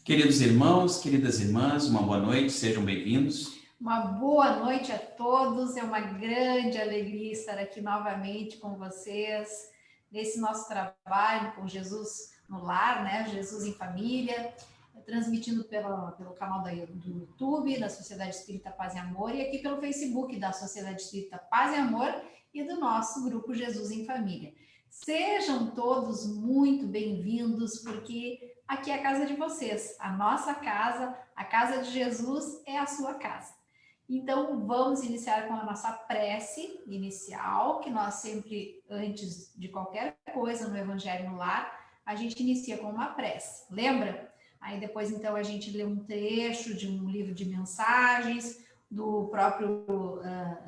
Queridos irmãos, queridas irmãs, uma boa noite, sejam bem-vindos. Uma boa noite a todos, é uma grande alegria estar aqui novamente com vocês, nesse nosso trabalho com Jesus no Lar, né? Jesus em Família, transmitindo pelo canal do YouTube, da Sociedade Espírita Paz e Amor, e aqui pelo Facebook da Sociedade Espírita Paz e Amor e do nosso grupo Jesus em Família. Sejam todos muito bem-vindos, porque aqui é a casa de vocês, a nossa casa, a casa de Jesus é a sua casa. Então, vamos iniciar com a nossa prece inicial, que nós sempre, antes de qualquer coisa no Evangelho no Lar, a gente inicia com uma prece, lembra? Aí depois, então, a gente lê um trecho de um livro de mensagens, do próprio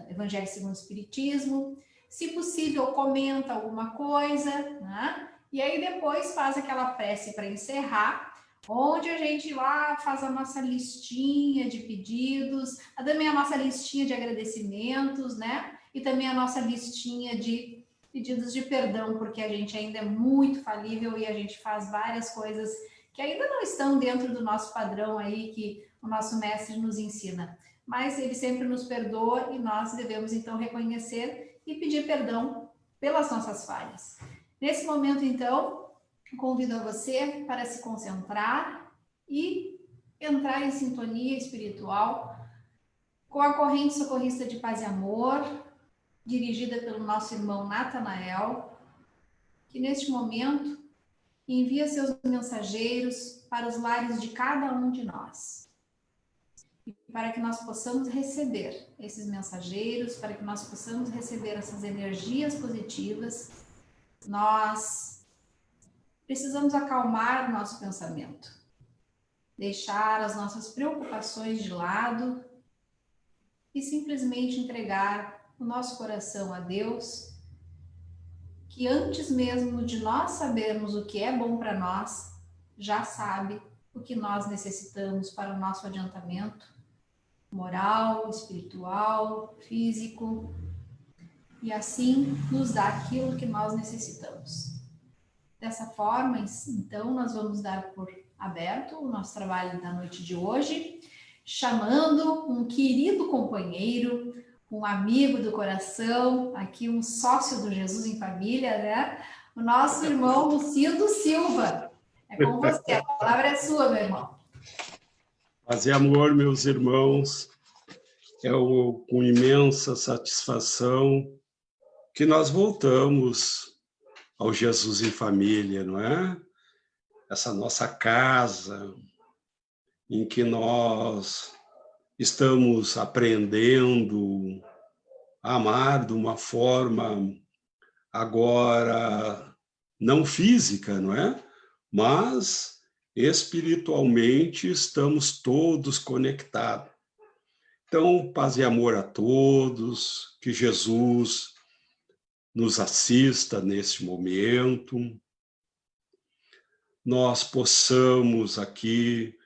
Evangelho segundo o Espiritismo. Se possível, comenta alguma coisa, né? E aí depois faz aquela prece para encerrar, onde a gente lá faz a nossa listinha de pedidos, também a nossa listinha de agradecimentos, né? E também a nossa listinha de pedidos de perdão, porque a gente ainda é muito falível e a gente faz várias coisas que ainda não estão dentro do nosso padrão aí que o nosso mestre nos ensina. Mas ele sempre nos perdoa e nós devemos então reconhecer e pedir perdão pelas nossas falhas. Nesse momento, então, convido a você para se concentrar e entrar em sintonia espiritual com a corrente socorrista de paz e amor, dirigida pelo nosso irmão Natanael, que neste momento envia seus mensageiros para os lares de cada um de nós. E para que nós possamos receber esses mensageiros, para que nós possamos receber essas energias positivas, nós precisamos acalmar o nosso pensamento, deixar as nossas preocupações de lado e simplesmente entregar o nosso coração a Deus, que antes mesmo de nós sabermos o que é bom para nós, já sabe o que nós necessitamos para o nosso adiantamento moral, espiritual, físico, e assim nos dá aquilo que nós necessitamos. Dessa forma, então, nós vamos dar por aberto o nosso trabalho da noite de hoje, chamando um querido companheiro, um amigo do coração, aqui um sócio do Jesus em Família, né? O nosso irmão Lucindo Silva. É com você, a palavra é sua, meu irmão. Paz e amor, meus irmãos, com imensa satisfação que nós voltamos ao Jesus em Família, não é? Essa nossa casa em que nós estamos aprendendo a amar de uma forma agora não física, não é? Mas espiritualmente estamos todos conectados. Então, paz e amor a todos, que Jesus nos assista nesse momento, nós possamos aqui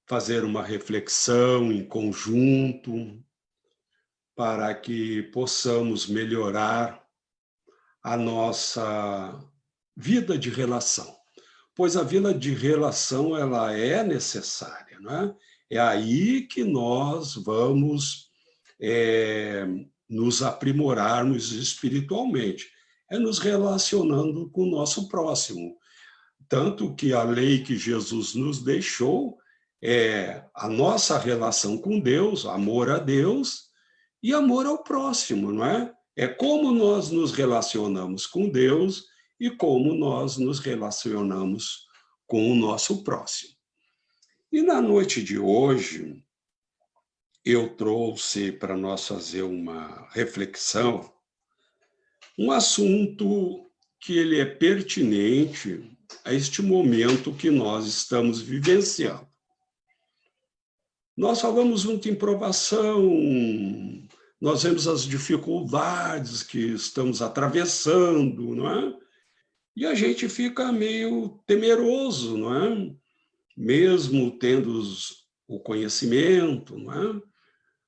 fazer uma reflexão em conjunto para que possamos melhorar a nossa vida de relação. Pois a vida de relação ela é necessária, não é? É aí que nós vamos nos aprimorarmos espiritualmente, é nos relacionando com o nosso próximo. Tanto que a lei que Jesus nos deixou é a nossa relação com Deus, amor a Deus e amor ao próximo, não é? É como nós nos relacionamos com Deus e como nós nos relacionamos com o nosso próximo. E na noite de hoje, eu trouxe para nós fazer uma reflexão, um assunto que ele é pertinente a este momento que nós estamos vivenciando. Nós falamos muito em provação, nós vemos as dificuldades que estamos atravessando, não é? E a gente fica meio temeroso, não é? Mesmo tendo o conhecimento, não é?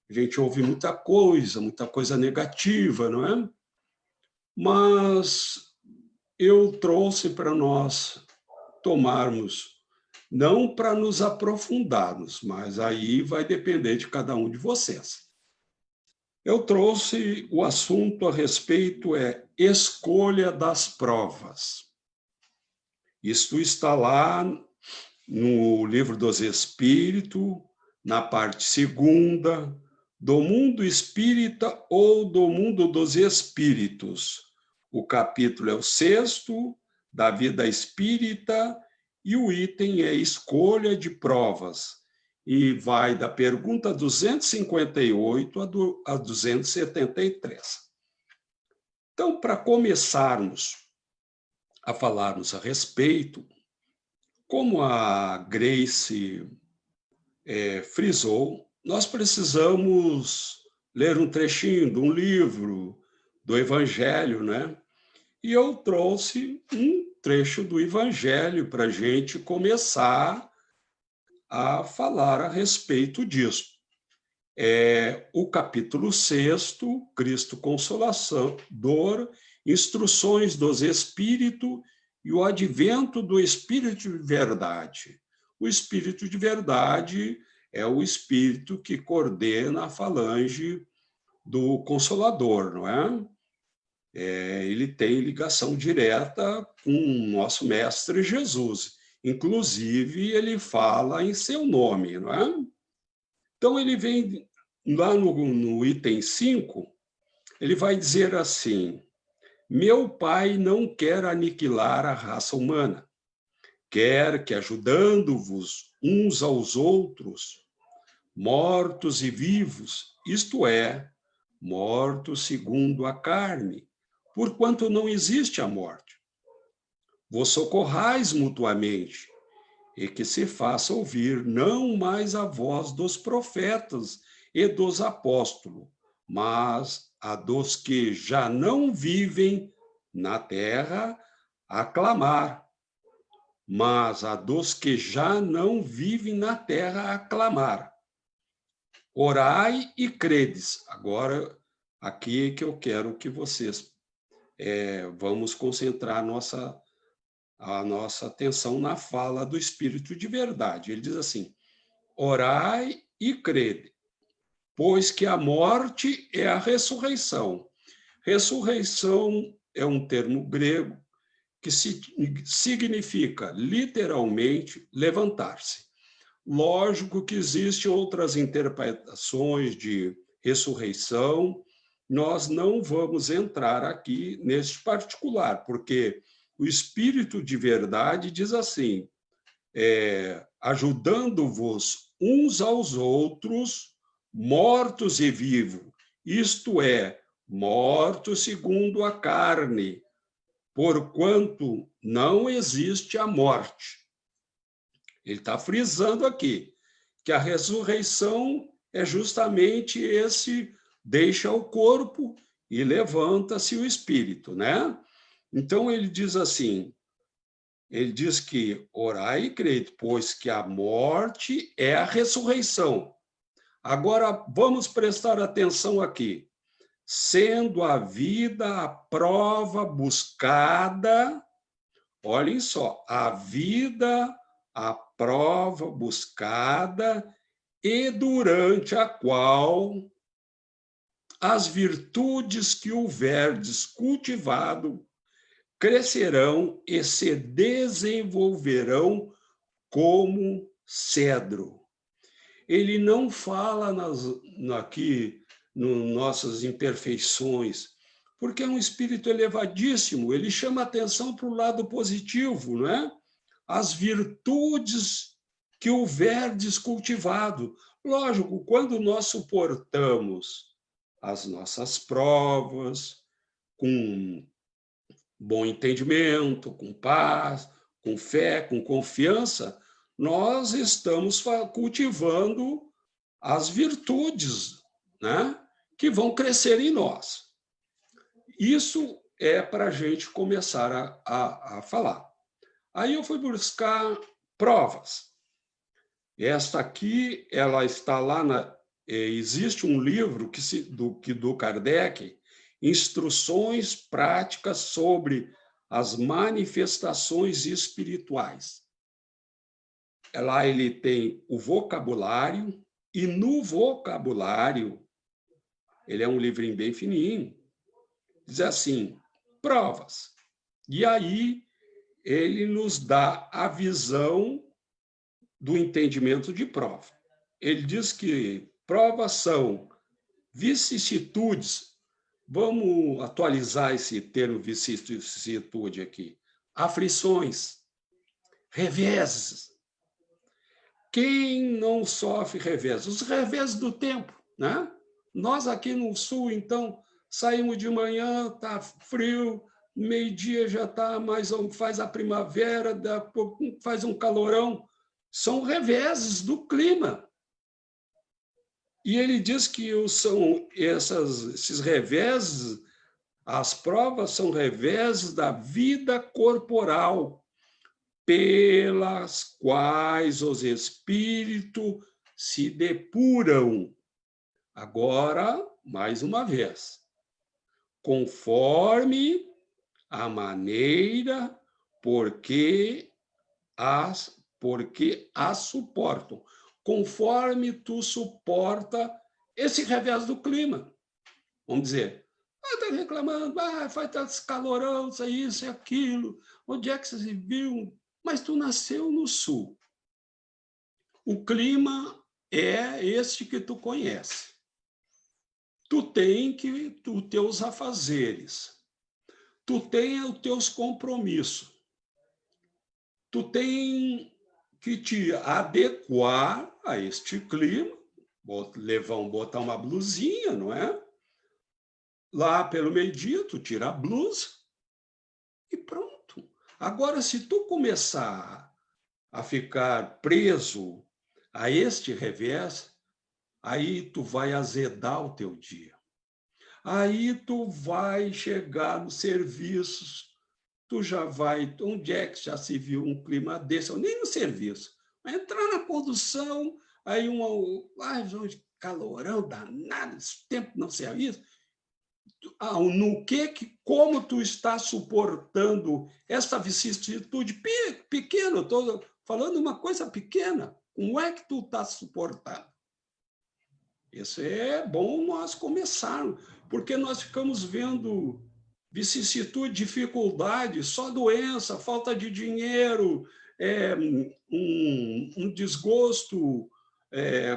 A gente ouve muita coisa negativa, não é? Mas eu trouxe para nós tomarmos não para nos aprofundarmos, mas aí vai depender de cada um de vocês. Eu trouxe o assunto a respeito escolha das provas. Isto está lá no Livro dos Espíritos, na parte 2ª, do mundo espírita ou do mundo dos espíritos. O capítulo é o 6º, da vida espírita, e o item é escolha de provas. E vai da pergunta 258 a 273. Então, para começarmos a falarmos a respeito, como a Grace frisou, nós precisamos ler um trechinho de um livro do Evangelho, né? E eu trouxe um trecho do Evangelho para a gente começar a falar a respeito disso. É o capítulo 6º, Cristo Consolador, Instruções dos Espíritos e o Advento do Espírito de Verdade. O Espírito de Verdade é o Espírito que coordena a falange do Consolador, não é? Ele tem ligação direta com o nosso Mestre Jesus. Inclusive, ele fala em seu nome, não é? Então, ele vem lá no item 5, ele vai dizer assim: meu Pai não quer aniquilar a raça humana, quer que, ajudando-vos uns aos outros, mortos e vivos, isto é, mortos segundo a carne, porquanto não existe a morte, vos socorrais mutuamente, e que se faça ouvir não mais a voz dos profetas e dos apóstolos, mas a dos que já não vivem na terra a clamar, mas a dos que já não vivem na terra a clamar. Orai e credes. Agora, aqui é que eu quero que vocês vamos concentrar a nossa atenção na fala do Espírito de Verdade. Ele diz assim: orai e crede, pois que a morte é a ressurreição. Ressurreição é um termo grego que significa, literalmente, levantar-se. Lógico que existem outras interpretações de ressurreição, nós não vamos entrar aqui neste particular, porque o Espírito de Verdade diz assim: ajudando-vos uns aos outros, mortos e vivos, isto é, mortos segundo a carne, porquanto não existe a morte. Ele está frisando aqui que a ressurreição é justamente esse: deixa o corpo e levanta-se o espírito, né? Então, ele diz assim, ele diz que orai e crede, pois que a morte é a ressurreição. Agora, vamos prestar atenção aqui. Sendo a vida a prova buscada, olhem só, a vida a prova buscada e durante a qual as virtudes que houverdes cultivado crescerão e se desenvolverão como cedro. Ele não fala aqui nas nossas imperfeições, porque é um espírito elevadíssimo, ele chama atenção para o lado positivo, não é? As virtudes que houverdes cultivado. Lógico, quando nós suportamos as nossas provas com bom entendimento, com paz, com fé, com confiança, nós estamos cultivando as virtudes, né, que vão crescer em nós. Isso é para a gente começar a falar. Aí eu fui buscar provas. Esta aqui, ela está lá existe um livro do Kardec, Instruções Práticas sobre as Manifestações Espirituais. lá ele tem o vocabulário, e no vocabulário, ele é um livrinho bem fininho, diz assim, provas. E aí ele nos dá a visão do entendimento de prova. Ele diz que provas são vicissitudes. Vamos atualizar esse termo vicissitude aqui. Aflições, reveses. Quem não sofre reveses? Os reveses do tempo, né? Nós aqui no sul, então, saímos de manhã, está frio, meio-dia já está mais, faz a primavera, daqui a pouco faz um calorão. São reveses do clima. E ele diz que são esses reveses, as provas são reveses da vida corporal, pelas quais os espíritos se depuram. Agora, mais uma vez, conforme a maneira porque as suportam, conforme tu suporta esse revés do clima. Vamos dizer, está reclamando, faz esse calorão, isso e aquilo, onde é que você se viu? Mas tu nasceu no sul. O clima é este que tu conhece. Tu tem que os teus afazeres. Tu tem os teus compromissos. Tu tem que te adequar a este clima, botar uma blusinha, não é? Lá pelo meio-dia, tu tira a blusa e pronto. Agora, se tu começar a ficar preso a este revés, aí tu vai azedar o teu dia. Aí tu vai chegar nos serviços, tu já vai... Onde é que já se viu um clima desse? Ou nem no serviço. Vai entrar na condução, aí calorão danado, esse tempo não se avisa. Como tu está suportando essa vicissitude pequena? Estou falando uma coisa pequena. Como é que tu está suportando? Isso é bom nós começarmos, porque nós ficamos vendo vicissitude, dificuldade, só doença, falta de dinheiro, um desgosto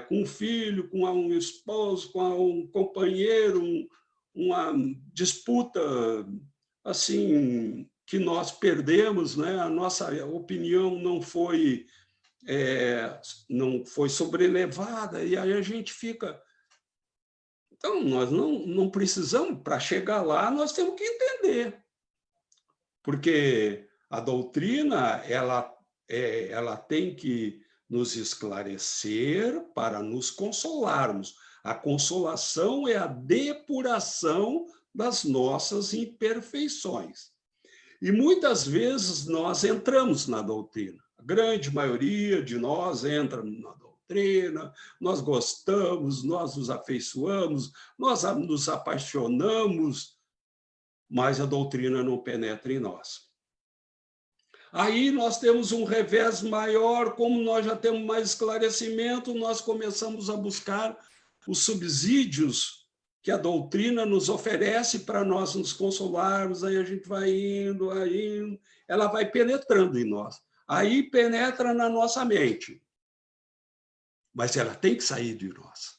com um filho, com um esposo, com um companheiro, uma disputa assim que nós perdemos, né? A nossa opinião não foi sobrelevada, e aí a gente fica... Então, nós não precisamos, para chegar lá, nós temos que entender. Porque a doutrina ela tem que nos esclarecer para nos consolarmos. A consolação é a depuração das nossas imperfeições. E muitas vezes nós entramos na doutrina. A grande maioria de nós entra na doutrina, nós gostamos, nós nos afeiçoamos, nós nos apaixonamos, mas a doutrina não penetra em nós. Aí nós temos um revés maior, como nós já temos mais esclarecimento, nós começamos a buscar os subsídios que a doutrina nos oferece para nós nos consolarmos, aí a gente vai indo, ela vai penetrando em nós. Aí penetra na nossa mente. Mas ela tem que sair de nós.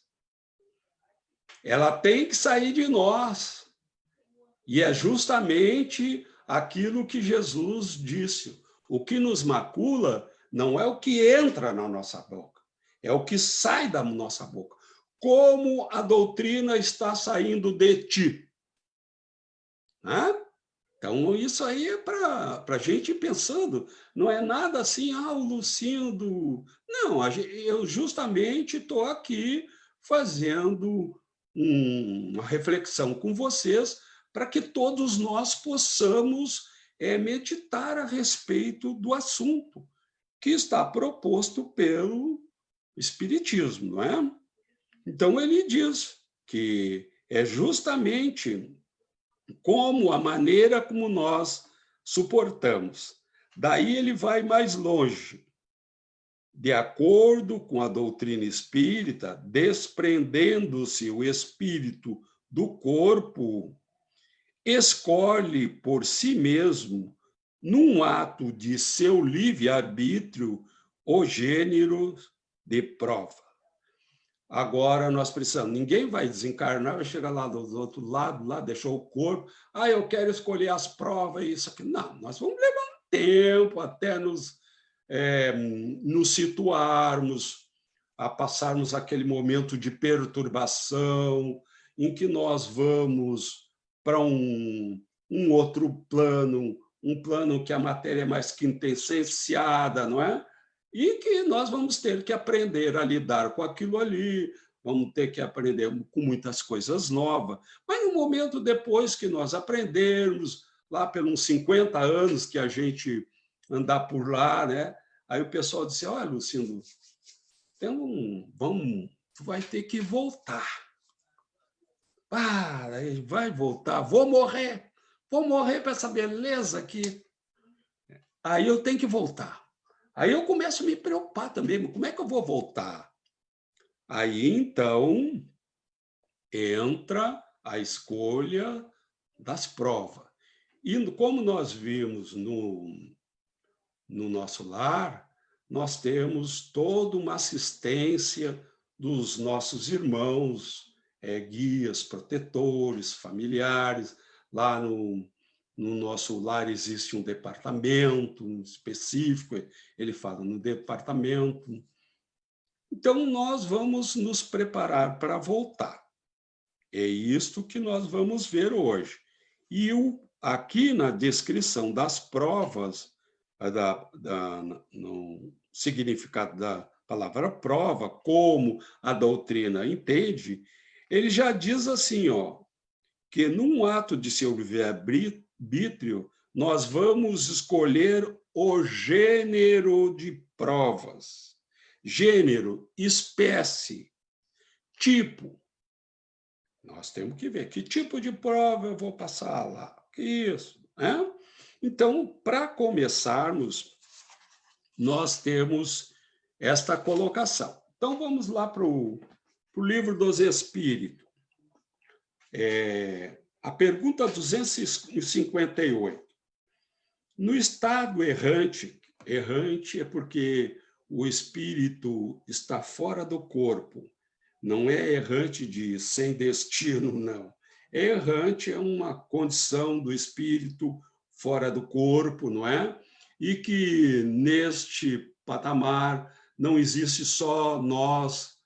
Ela tem que sair de nós. E é justamente aquilo que Jesus disse. O que nos macula não é o que entra na nossa boca, é o que sai da nossa boca. Como a doutrina está saindo de ti. Né? Então, isso aí é para a gente ir pensando. Não é nada assim, o Lucindo... Não, eu justamente estou aqui fazendo uma reflexão com vocês para que todos nós possamos meditar a respeito do assunto que está proposto pelo Espiritismo, não é? Então, ele diz que é justamente como a maneira como nós suportamos. Daí ele vai mais longe. de acordo com a doutrina espírita, desprendendo-se o espírito do corpo, escolhe por si mesmo, num ato de seu livre-arbítrio, o gênero de prova. Agora nós precisamos, ninguém vai desencarnar, vai chegar lá do outro lado, lá deixou o corpo, eu quero escolher as provas, isso aqui. Não, nós vamos levar um tempo até nos situarmos, a passarmos aquele momento de perturbação, em que nós vamos para um outro plano, um plano que a matéria é mais quintessenciada, não é? E que nós vamos ter que aprender a lidar com aquilo ali, vamos ter que aprender com muitas coisas novas, mas no momento depois que nós aprendermos, lá pelos 50 anos que a gente andar por lá, né? Aí o pessoal disse, olha, Lucindo, tu vai ter que voltar. Vai voltar, vou morrer para essa beleza aqui. Aí eu tenho que voltar. Aí eu começo a me preocupar também, como é que eu vou voltar? Aí, então, entra a escolha das provas. E como nós vimos no nosso lar, nós temos toda uma assistência dos nossos irmãos, guias, protetores, familiares. Lá no nosso lar existe um departamento específico, ele fala no departamento. Então, nós vamos nos preparar para voltar. É isto que nós vamos ver hoje. E aqui na descrição das provas, no significado da palavra prova, como a doutrina entende, ele já diz assim, que num ato de seu livre-arbítrio, nós vamos escolher o gênero de provas. Gênero, espécie, tipo. Nós temos que ver que tipo de prova eu vou passar lá. Isso, né? Então, para começarmos, nós temos esta colocação. Então, vamos lá para o Livro dos Espíritos. A pergunta 258. No estado errante é porque o espírito está fora do corpo, não é errante de sem destino, não. Errante é uma condição do espírito fora do corpo, não é? E que neste patamar não existe só nós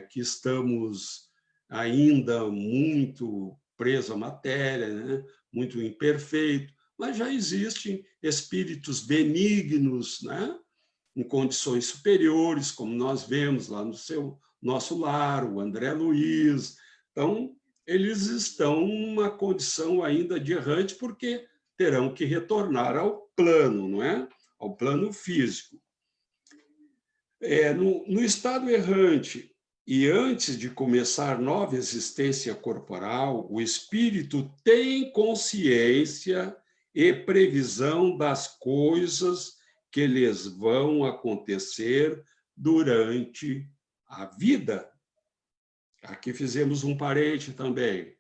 que estamos ainda muito preso à matéria, né? Muito imperfeito, mas já existem espíritos benignos, né? Em condições superiores, como nós vemos lá no nosso lar, o André Luiz. Então, eles estão numa condição ainda de errante, porque terão que retornar ao plano, não é? Ao plano físico. No estado errante, e antes de começar nova existência corporal, o espírito tem consciência e previsão das coisas que lhes vão acontecer durante a vida. Aqui fizemos um parente também.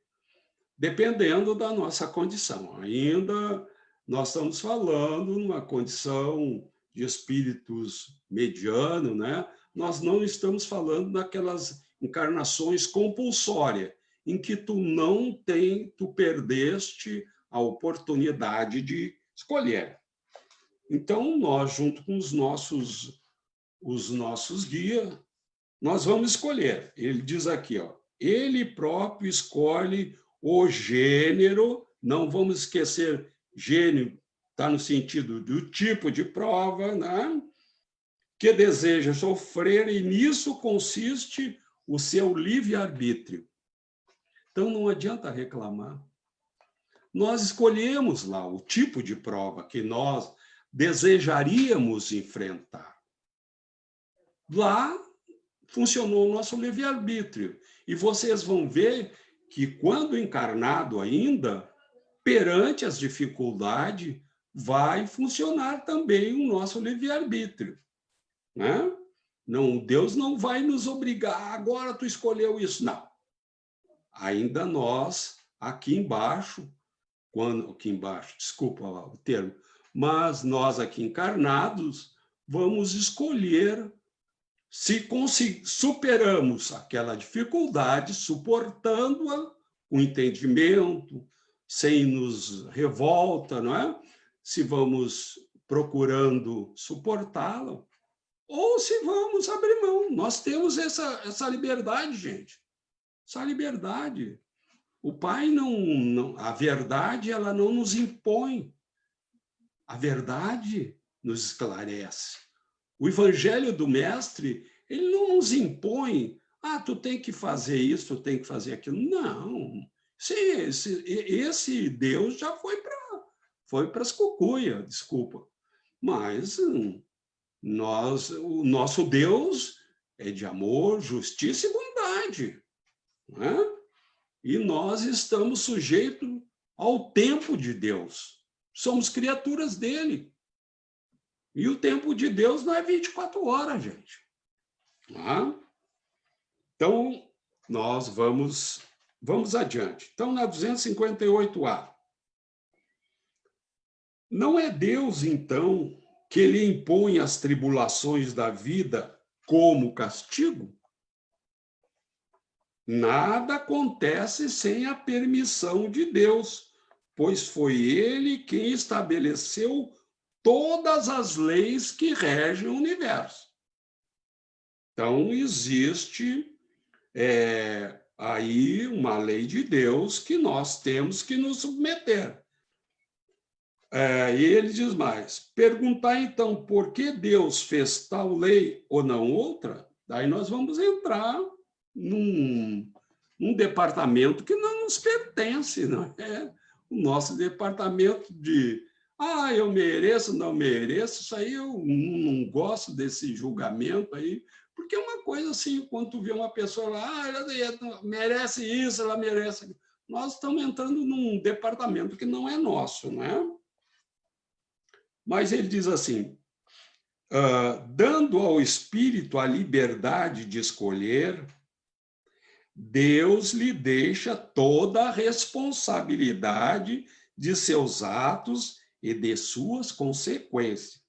Dependendo da nossa condição. Ainda nós estamos falando numa condição de espíritos medianos, né? Nós não estamos falando daquelas encarnações compulsórias, em que tu perdeste a oportunidade de escolher. Então, nós, junto com os nossos guias, nós vamos escolher. Ele diz aqui, ele próprio escolhe o gênero, não vamos esquecer, gênero está no sentido do tipo de prova, né? Que deseja sofrer, e nisso consiste o seu livre-arbítrio. Então, não adianta reclamar. Nós escolhemos lá o tipo de prova que nós desejaríamos enfrentar. Lá funcionou o nosso livre-arbítrio. E vocês vão ver que, quando encarnado ainda, perante as dificuldades, vai funcionar também o nosso livre-arbítrio. né? Não, Deus não vai nos obrigar, agora tu escolheu isso. Não. Ainda nós, aqui embaixo, aqui embaixo, desculpa o termo, mas nós aqui encarnados, vamos escolher se superamos aquela dificuldade, suportando-a com entendimento, sem nos revolta, não é? Se vamos procurando suportá-la, ou se vamos abrir mão. Nós temos essa liberdade, gente. Essa liberdade. O Pai a verdade, ela não nos impõe. A verdade nos esclarece. O Evangelho do Mestre, ele não nos impõe, tu tem que fazer isso, tu tem que fazer aquilo. Não. Esse Deus já foi para as cucuia, desculpa. Mas o nosso Deus é de amor, justiça e bondade. Não é? E nós estamos sujeitos ao tempo de Deus. Somos criaturas dele. E o tempo de Deus não é 24 horas, gente. Não é? Então, nós vamos adiante. Então, na 258A. Não é Deus, então, que lhe impõe as tribulações da vida como castigo? Nada acontece sem a permissão de Deus, pois foi ele quem estabeleceu todas as leis que regem o universo. Então, existe aí uma lei de Deus que nós temos que nos submeter. E ele diz mais, perguntar então por que Deus fez tal lei ou não outra, daí nós vamos entrar num departamento que não nos pertence, não é? O nosso departamento de eu mereço, não mereço, isso aí eu não gosto desse julgamento aí, porque é uma coisa assim, quando tu vê uma pessoa lá, ela merece isso, ela merece aquilo. Nós estamos entrando num departamento que não é nosso, não é? Mas ele diz assim, dando ao espírito a liberdade de escolher, Deus lhe deixa toda a responsabilidade de seus atos e de suas consequências.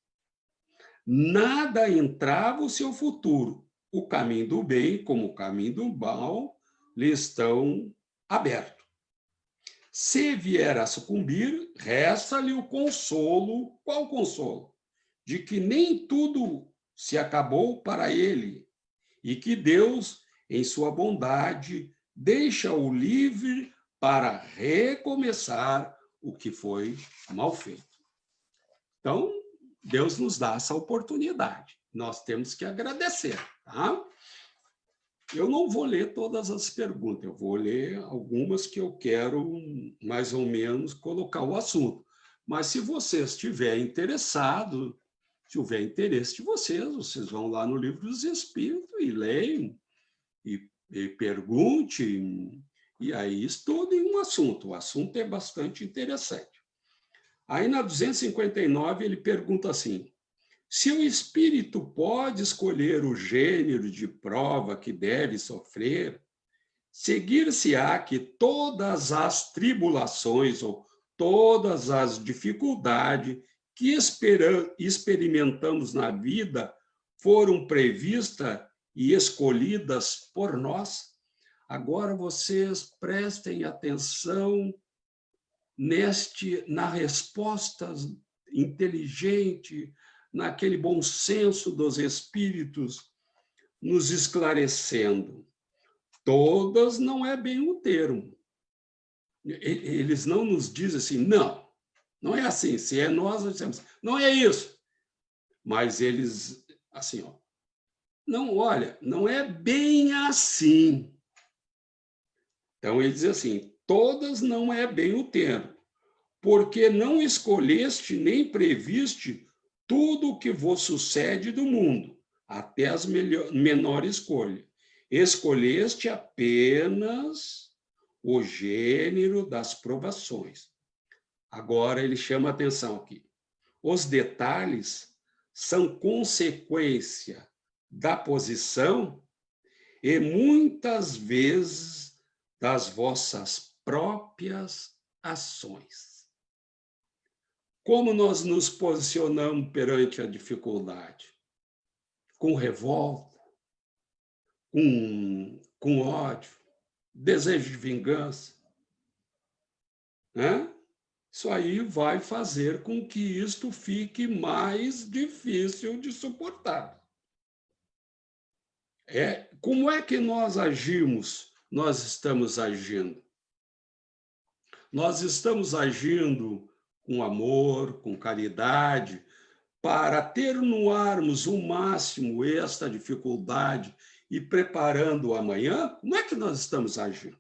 Nada entrava o seu futuro. O caminho do bem, como o caminho do mal, lhe estão abertos. Se vier a sucumbir, resta-lhe o consolo. Qual consolo? De que nem tudo se acabou para ele e que Deus, em sua bondade, deixa-o livre para recomeçar o que foi mal feito. Então, Deus nos dá essa oportunidade. Nós temos que agradecer, tá? Eu não vou ler todas as perguntas, eu vou ler algumas que eu quero, mais ou menos, colocar o assunto. Mas, se vocês estiverem interessados, se houver interesse de vocês vão lá no Livro dos Espíritos e leiam, e perguntem, e aí estudem um assunto. O assunto é bastante interessante. Aí, na 259, ele pergunta assim, se o espírito pode escolher o gênero de prova que deve sofrer, seguir-se-á que todas as tribulações ou todas as dificuldades que experimentamos na vida foram previstas e escolhidas por nós? Agora vocês prestem atenção na resposta inteligente, naquele bom senso dos espíritos, nos esclarecendo. Todas não é bem o termo. Eles não nos dizem assim, não é assim. Se é nós dizemos, não é isso. Mas eles, assim, não, olha, não é bem assim. Então, ele diz assim, todas não é bem o termo, porque não escolheste nem previste tudo o que vos sucede do mundo, até as menores escolhas. Escolheste apenas o gênero das provações. Agora ele chama a atenção aqui. Os detalhes são consequência da posição e muitas vezes das vossas próprias ações. Como nós nos posicionamos perante a dificuldade? Com revolta, com ódio, desejo de vingança, né? Isso aí vai fazer com que isto fique mais difícil de suportar. Como é que nós agimos? Nós estamos agindo. Nós estamos agindo com amor, com caridade, para atenuarmos o máximo esta dificuldade e preparando o amanhã. Como é que nós estamos agindo?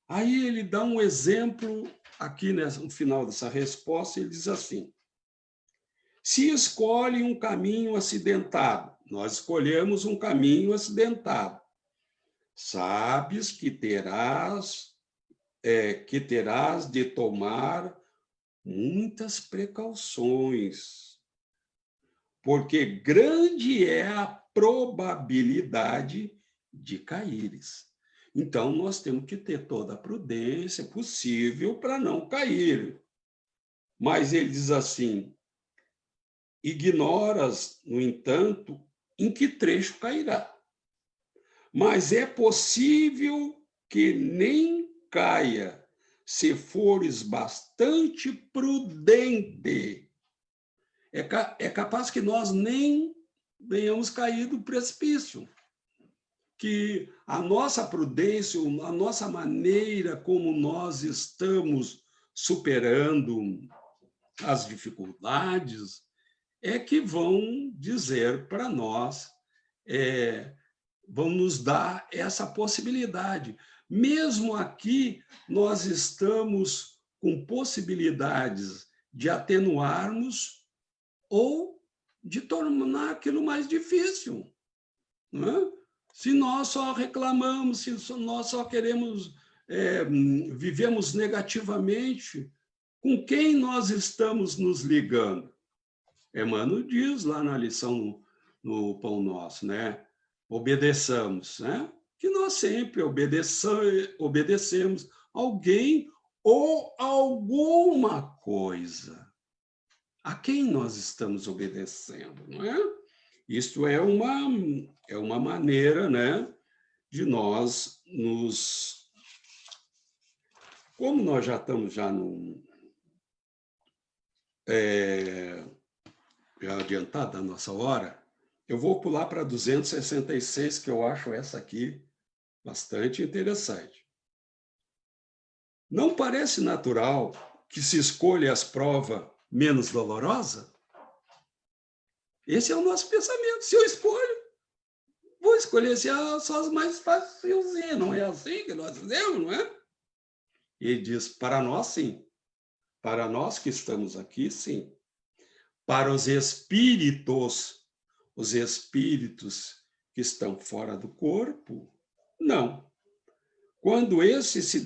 Aí ele dá um exemplo aqui no final dessa resposta, ele diz assim: se escolhe um caminho acidentado, nós escolhemos um caminho acidentado, sabes que terás de tomar muitas precauções, porque grande é a probabilidade de caíres. Então, nós temos que ter toda a prudência possível para não cair. Mas ele diz assim: ignoras, no entanto, em que trecho cairá. Mas é possível que nem caia, se fores bastante prudente. É capaz que nós nem venhamos cair do precipício. Que a nossa prudência, a nossa maneira como nós estamos superando as dificuldades, é que vão dizer para nós, vão nos dar essa possibilidade. Mesmo aqui, nós estamos com possibilidades de atenuarmos ou de tornar aquilo mais difícil, não é? Se nós só reclamamos, se nós só queremos, vivemos negativamente, com quem nós estamos nos ligando? Emmanuel diz lá na lição no Pão Nosso, né? Obedeçamos, né? Que nós sempre obedecemos alguém ou alguma coisa. A quem nós estamos obedecendo, não é? Isto é uma maneira, né, de nós nos... Como nós já estamos já adiantado da nossa hora, eu vou pular para 266, que eu acho essa aqui bastante interessante. Não parece natural que se escolha as provas menos dolorosas? Esse é o nosso pensamento. Se eu escolho, vou escolher só as mais facilzinhas. Não é assim que nós fizemos, não é? Ele diz, para nós, sim. Para nós que estamos aqui, sim. Para os espíritos que estão fora do corpo, não. Quando esse se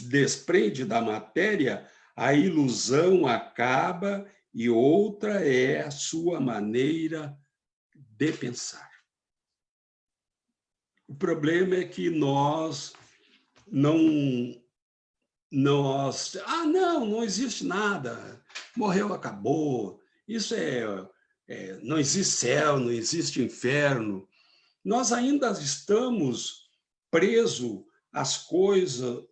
desprende da matéria, a ilusão acaba e outra é a sua maneira de pensar. O problema é que nós não existe nada, morreu, acabou, isso não existe céu, não existe inferno. Nós ainda estamos presos às coisas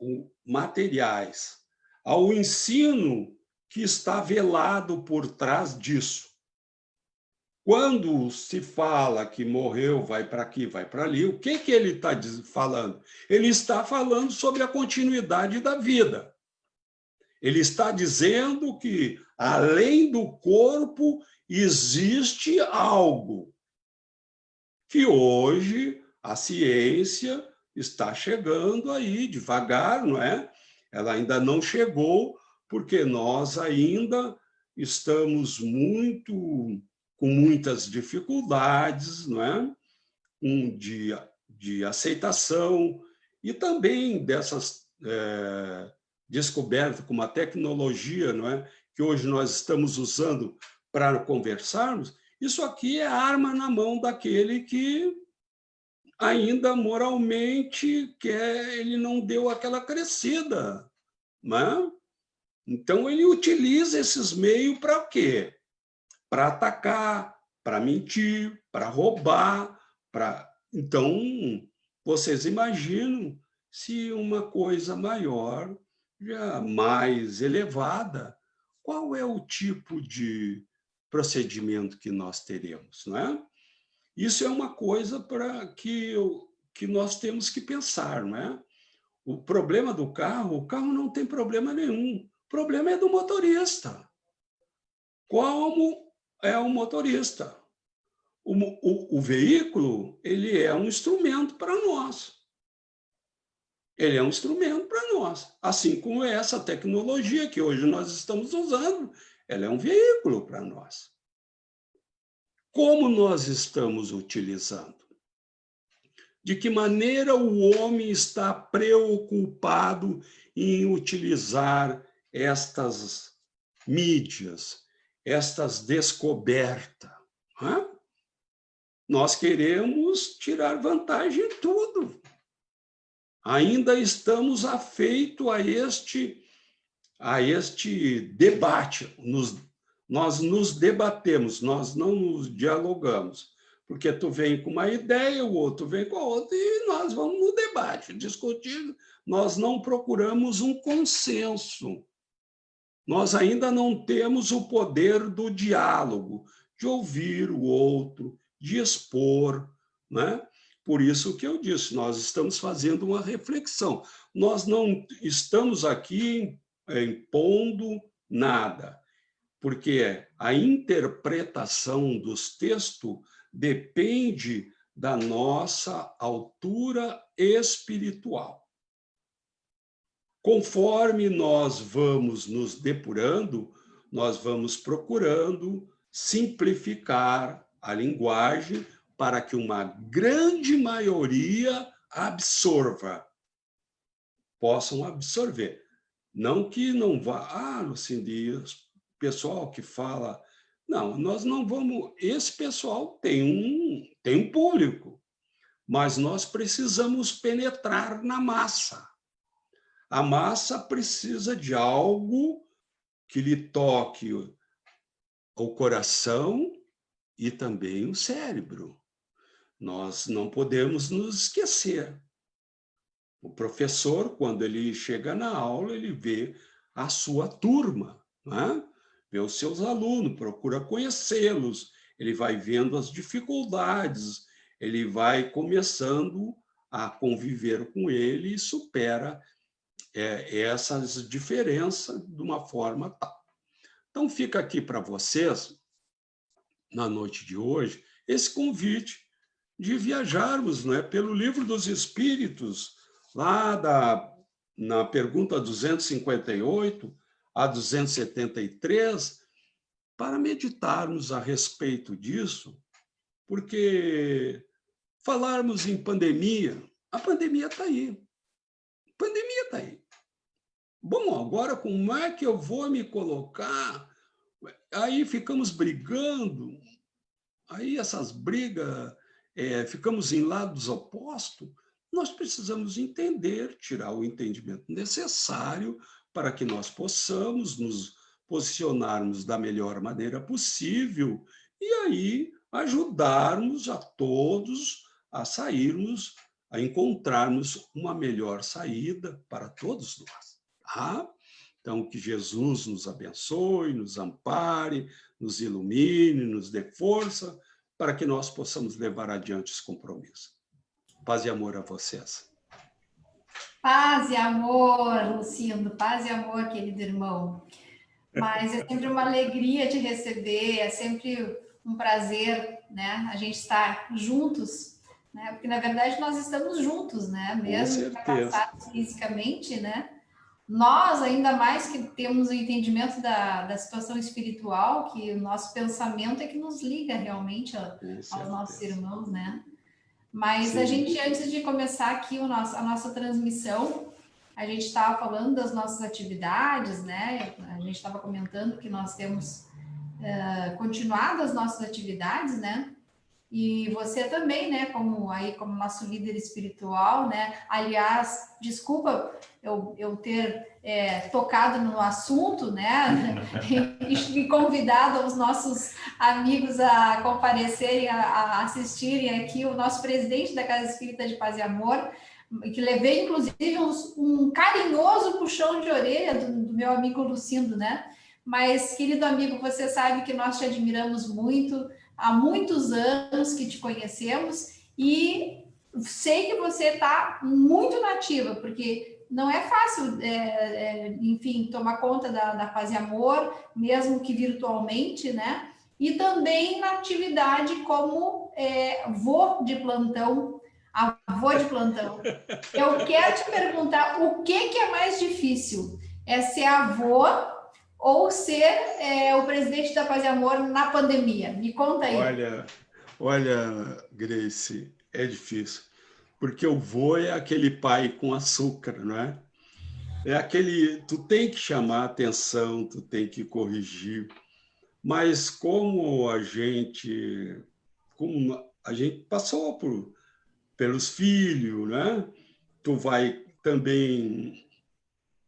materiais, ao ensino que está velado por trás disso. Quando se fala que morreu, vai para aqui, vai para ali, o que ele está falando? Ele está falando sobre a continuidade da vida. Ele está dizendo que, além do corpo, existe algo que hoje a ciência está chegando aí devagar, não é? Ela ainda não chegou, porque nós ainda estamos com muitas dificuldades, não é? De aceitação e também dessas descobertas como a tecnologia, não é? Que hoje nós estamos usando para conversarmos, isso aqui é arma na mão daquele que ainda moralmente ele não deu aquela crescida, né? Então, ele utiliza esses meios para quê? Para atacar, para mentir, para roubar. Então, vocês imaginam se uma coisa maior, já mais elevada, qual é o tipo de procedimento que nós teremos, não é? Isso é uma coisa que nós temos que pensar, não é? O problema do carro, o carro não tem problema nenhum. O problema é do motorista. Como é o motorista? O veículo, ele é um instrumento para nós. Ele é um instrumento para nós. Assim como essa tecnologia que hoje nós estamos usando, ela é um veículo para nós. Como nós estamos utilizando? De que maneira o homem está preocupado em utilizar estas mídias, estas descobertas? Hã? Nós queremos tirar vantagem em tudo. Ainda estamos afeitos a este debate. Nós nos debatemos, nós não nos dialogamos. Porque tu vem com uma ideia, o outro vem com a outra, e nós vamos no debate, discutir. Nós não procuramos um consenso. Nós ainda não temos o poder do diálogo, de ouvir o outro, de expor, né? Por isso que eu disse, nós estamos fazendo uma reflexão. Nós não estamos aqui impondo nada, porque a interpretação dos textos depende da nossa altura espiritual. Conforme nós vamos nos depurando, nós vamos procurando simplificar a linguagem para que uma grande maioria possam absorver. Não que não vá, Lucindy, pessoal que fala... Não, nós não vamos... Esse pessoal tem um público, mas nós precisamos penetrar na massa. A massa precisa de algo que lhe toque o coração e também o cérebro. Nós não podemos nos esquecer. O professor, quando ele chega na aula, ele vê a sua turma, né? Vê os seus alunos, procura conhecê-los, ele vai vendo as dificuldades, ele vai começando a conviver com ele e supera essas diferenças de uma forma tal. Então, fica aqui para vocês, na noite de hoje, esse convite de viajarmos, né, pelo Livro dos Espíritos, lá na pergunta 258 a 273, para meditarmos a respeito disso, porque falarmos em pandemia, a pandemia está aí. A pandemia está aí. Bom, agora como é que eu vou me colocar? Aí ficamos brigando, aí essas brigas, ficamos em lados opostos. Nós precisamos entender, tirar o entendimento necessário para que nós possamos nos posicionarmos da melhor maneira possível e aí ajudarmos a todos a sairmos, a encontrarmos uma melhor saída para todos nós. Tá? Então, que Jesus nos abençoe, nos ampare, nos ilumine, nos dê força para que nós possamos levar adiante esse compromisso. Paz e amor a vocês. Paz e amor, Lucindo, paz e amor, querido irmão. Mas é sempre uma alegria te receber, é sempre um prazer, né? A gente estar juntos, né? Porque, na verdade, nós estamos juntos, né? Mesmo fracassados fisicamente, né? Nós, ainda mais que temos o entendimento da situação espiritual, que o nosso pensamento é que nos liga realmente aos nossos irmãos, né? Mas sim, a gente, antes de começar aqui a nossa transmissão, a gente estava falando das nossas atividades, né? A gente estava comentando que nós temos continuado as nossas atividades, né? E você também, né, como nosso líder espiritual, né? Aliás, desculpa eu ter tocado no assunto, né? E convidado os nossos amigos a comparecerem, a assistirem aqui o nosso presidente da Casa Espírita de Paz e Amor, que levei, inclusive, um carinhoso puxão de orelha do meu amigo Lucindo, né? Mas, querido amigo, você sabe que nós te admiramos muito, há muitos anos que te conhecemos e sei que você está muito nativa, porque não é fácil, enfim, tomar conta da Paz e Amor, mesmo que virtualmente, né? E também na atividade como vô de plantão, avô de plantão. Eu quero te perguntar, o que é mais difícil? É ser avô ou ser o presidente da Paz e Amor na pandemia? Me conta aí. Olha, Grace, é difícil, porque o vô é aquele pai com açúcar, não é? É aquele, tu tem que chamar a atenção, tu tem que corrigir, mas como a gente passou pelos filhos, né? Tu vai também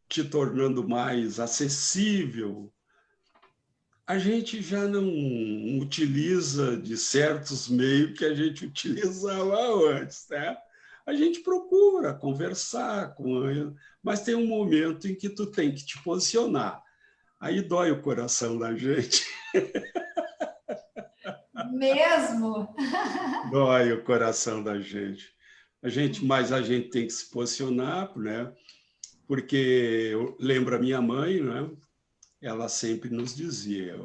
te tornando mais acessível. A gente já não utiliza de certos meios que a gente utilizava antes, né? A gente procura conversar com ele, mas tem um momento em que tu tem que te posicionar. Aí dói o coração da gente. Mesmo? Dói o coração da gente. Mas a gente tem que se posicionar, né? Porque eu lembro a minha mãe, né? Ela sempre nos dizia: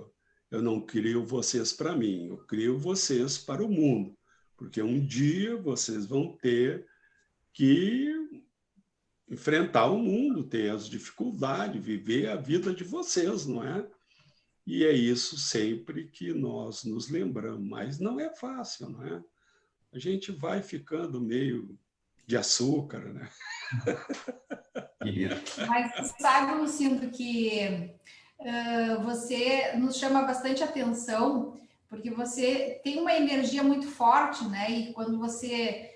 eu não crio vocês para mim, eu crio vocês para o mundo, porque um dia vocês vão ter que enfrentar o mundo, ter as dificuldades, viver a vida de vocês, não é? E é isso sempre que nós nos lembramos, mas não é fácil, não é? A gente vai ficando meio de açúcar, né? Mas sabe, Lucindo, que você nos chama bastante atenção, porque você tem uma energia muito forte, né? E quando você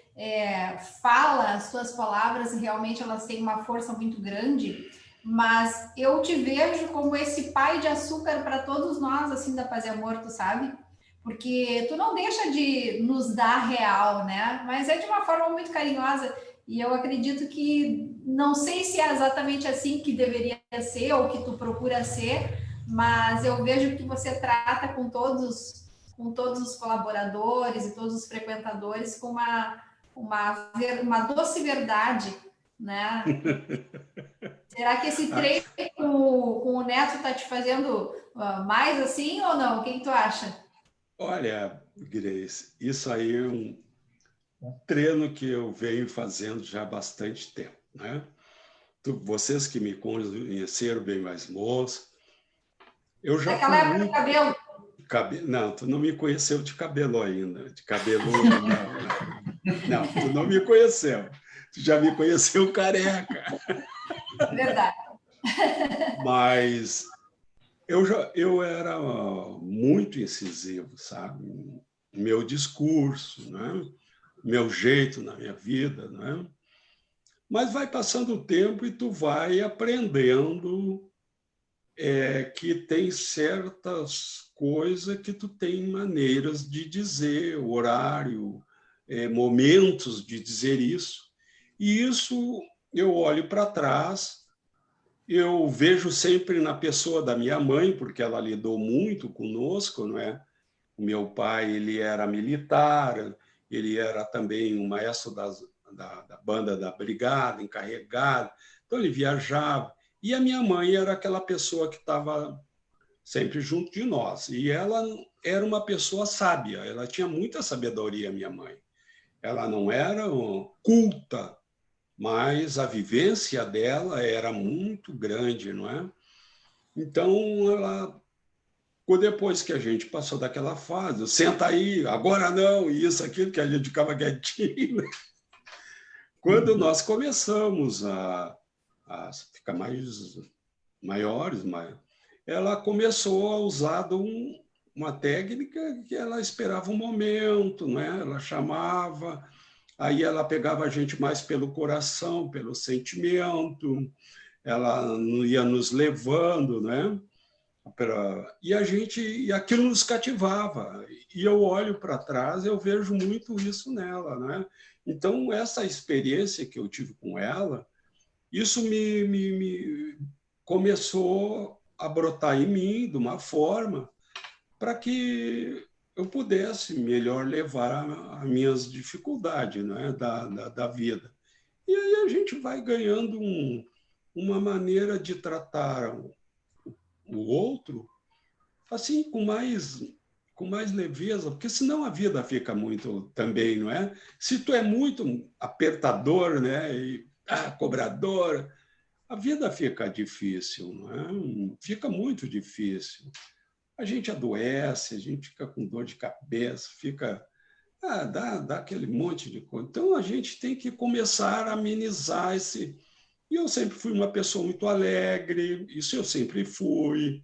fala, as suas palavras realmente elas têm uma força muito grande. Mas eu te vejo como esse pai de açúcar para todos nós, assim, da Paz e Amor, tu sabe? Porque tu não deixa de nos dar real, né? Mas é de uma forma muito carinhosa. E eu acredito que, não sei se é exatamente assim que deveria ser ou que tu procura ser, mas eu vejo que você trata com todos os colaboradores e todos os frequentadores com uma doce verdade, né? Será que esse treino com o Neto está te fazendo mais assim ou não? O que tu acha? Olha, Grace, isso aí é um treino que eu venho fazendo já há bastante tempo, né? Vocês que me conheceram bem mais moço, eu já Aquela época do cabelo. Não, tu não me conheceu de cabelo ainda, de cabeludo, não, tu não me conheceu, tu já me conheceu careca. Verdade. Mas eu era muito incisivo, sabe? Meu discurso, né? Meu jeito na minha vida, né? Mas vai passando o tempo e tu vai aprendendo que tem certas coisas que tu tem maneiras de dizer, horário, momentos de dizer isso. E isso eu olho para trás, eu vejo sempre na pessoa da minha mãe, porque ela lidou muito conosco, não é? O meu pai, ele era militar, ele era também um maestro da banda da brigada, encarregado, então ele viajava. E a minha mãe era aquela pessoa que estava sempre junto de nós. E ela era uma pessoa sábia, ela tinha muita sabedoria, minha mãe. Ela não era culta, mas a vivência dela era muito grande, não é? Então, depois que a gente passou daquela fase, senta aí, agora não, isso, aquilo, que a gente ficava quietinho. Quando nós começamos a ficar maiores, ela começou a usar uma técnica que ela esperava um momento, né? Ela chamava, aí ela pegava a gente mais pelo coração, pelo sentimento, ela ia nos levando, né? E aquilo nos cativava. E eu olho para trás, eu vejo muito isso nela, né? Então, essa experiência que eu tive com ela, isso me começou a brotar em mim de uma forma para que eu pudesse melhor levar as minhas dificuldades, né, da vida. E aí a gente vai ganhando uma maneira de tratar o outro assim com mais leveza, porque senão a vida fica muito também, não é? Se tu é muito apertador, né, e cobrador, a vida fica difícil, não é? Fica muito difícil. A gente adoece, a gente fica com dor de cabeça, dá aquele monte de coisa. Então, a gente tem que começar a amenizar esse... E eu sempre fui uma pessoa muito alegre, isso eu sempre fui.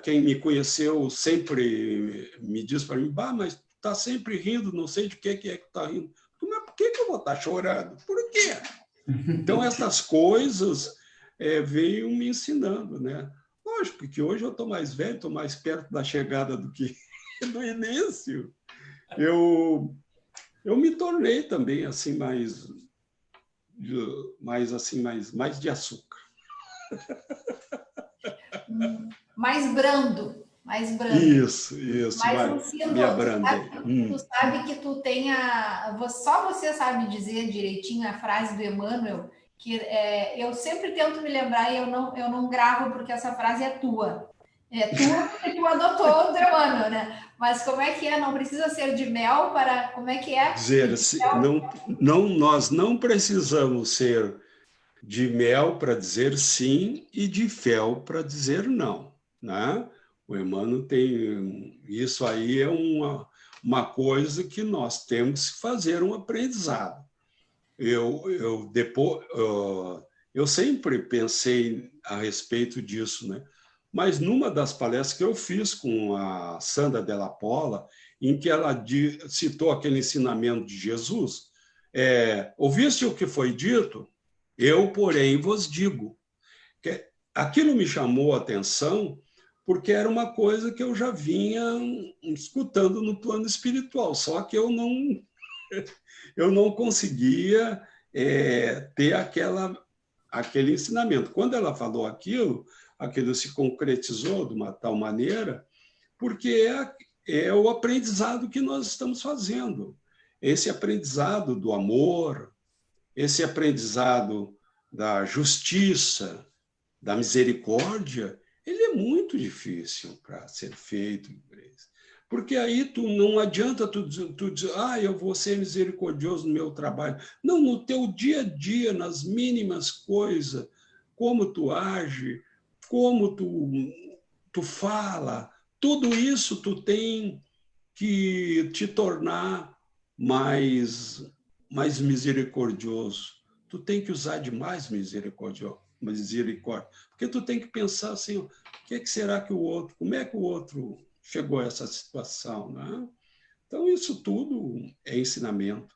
Quem me conheceu sempre me diz para mim, mas tu está sempre rindo, não sei de que é que está rindo. Mas por que eu vou estar chorando? Por quê? Então, essas coisas veio me ensinando, né? Lógico que hoje eu estou mais velho, estou mais perto da chegada do que do início. Eu me tornei também assim mais de açúcar. Mais brando, mais brando. Isso, Mas Lucindo, me abrandei. tu sabe que tu tem só você sabe dizer direitinho a frase do Emmanuel, que eu sempre tento me lembrar e eu não gravo porque essa frase é tua. É tua porque tu adotou do Emmanuel, né? Mas como é que é? Não precisa ser de mel para... Como é que é? Dizer, nós não precisamos ser de mel para dizer sim e de fel para dizer não, né? O Emmanuel tem... Isso aí é uma coisa que nós temos que fazer um aprendizado. Eu sempre pensei a respeito disso, né? Mas numa das palestras que eu fiz com a Sandra Della Polla, em que ela citou aquele ensinamento de Jesus, ouviste o que foi dito? Eu, porém, vos digo. Aquilo me chamou a atenção porque era uma coisa que eu já vinha escutando no plano espiritual, só que eu não conseguia ter aquele ensinamento. Quando ela falou aquilo se concretizou de uma tal maneira, porque é o aprendizado que nós estamos fazendo. Esse aprendizado do amor, esse aprendizado da justiça, da misericórdia, ele é muito difícil para ser feito, porque aí não adianta tu dizer, eu vou ser misericordioso no meu trabalho. Não, no teu dia a dia, nas mínimas coisas, como tu age, como tu fala, tudo isso tu tem que te tornar mais misericordioso. Tu tem que usar de mais misericórdia, porque tu tem que pensar assim, o que será que como é que o outro chegou a essa situação, né? Então, isso tudo é ensinamento.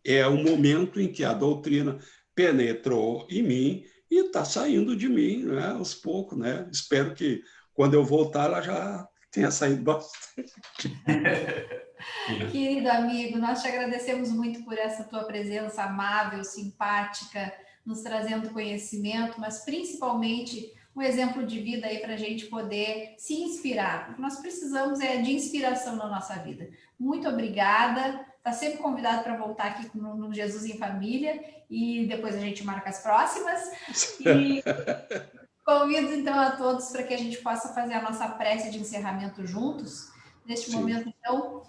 É o momento em que a doutrina penetrou em mim e está saindo de mim, né? Aos poucos, né? Espero que, quando eu voltar, ela já tenha saído bastante. Querido amigo, nós te agradecemos muito por essa tua presença amável, simpática, nos trazendo conhecimento, mas principalmente um exemplo de vida aí para a gente poder se inspirar, porque nós precisamos de inspiração na nossa vida. Muito obrigada, está sempre convidado para voltar aqui no Jesus em Família e depois a gente marca as próximas. E convido então a todos para que a gente possa fazer a nossa prece de encerramento juntos. Neste momento, então,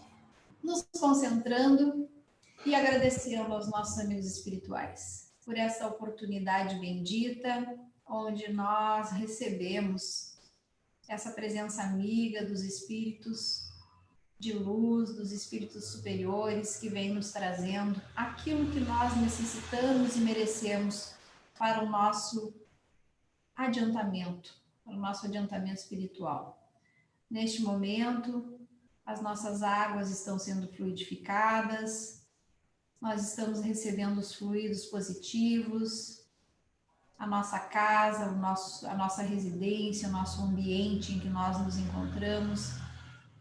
nos concentrando e agradecendo aos nossos amigos espirituais por essa oportunidade bendita, onde nós recebemos essa presença amiga dos espíritos de luz, dos espíritos superiores que vêm nos trazendo aquilo que nós necessitamos e merecemos para o nosso adiantamento para o nosso adiantamento espiritual. Neste momento, as nossas águas estão sendo fluidificadas, nós estamos recebendo os fluidos positivos, a nossa casa, a nossa residência, o nosso ambiente em que nós nos encontramos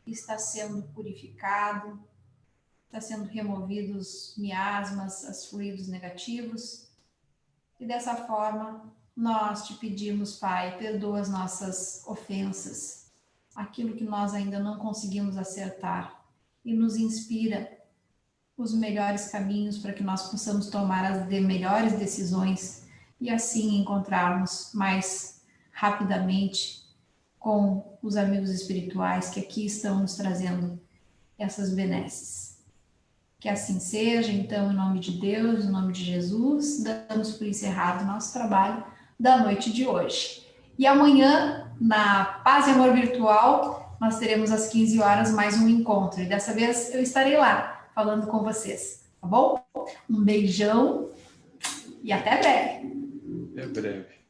está sendo purificado, está sendo removidos miasmas, os fluidos negativos. E dessa forma, nós te pedimos, Pai, perdoa as nossas ofensas, aquilo que nós ainda não conseguimos acertar, e nos inspira os melhores caminhos para que nós possamos tomar as melhores decisões e assim encontrarmos mais rapidamente com os amigos espirituais que aqui estão nos trazendo essas benesses. Que assim seja, então, em nome de Deus, em nome de Jesus, damos por encerrado o nosso trabalho da noite de hoje. E amanhã, na Paz e Amor Virtual, nós teremos às 15 horas mais um encontro. E dessa vez eu estarei lá, falando com vocês, tá bom? Um beijão e até breve. Até breve.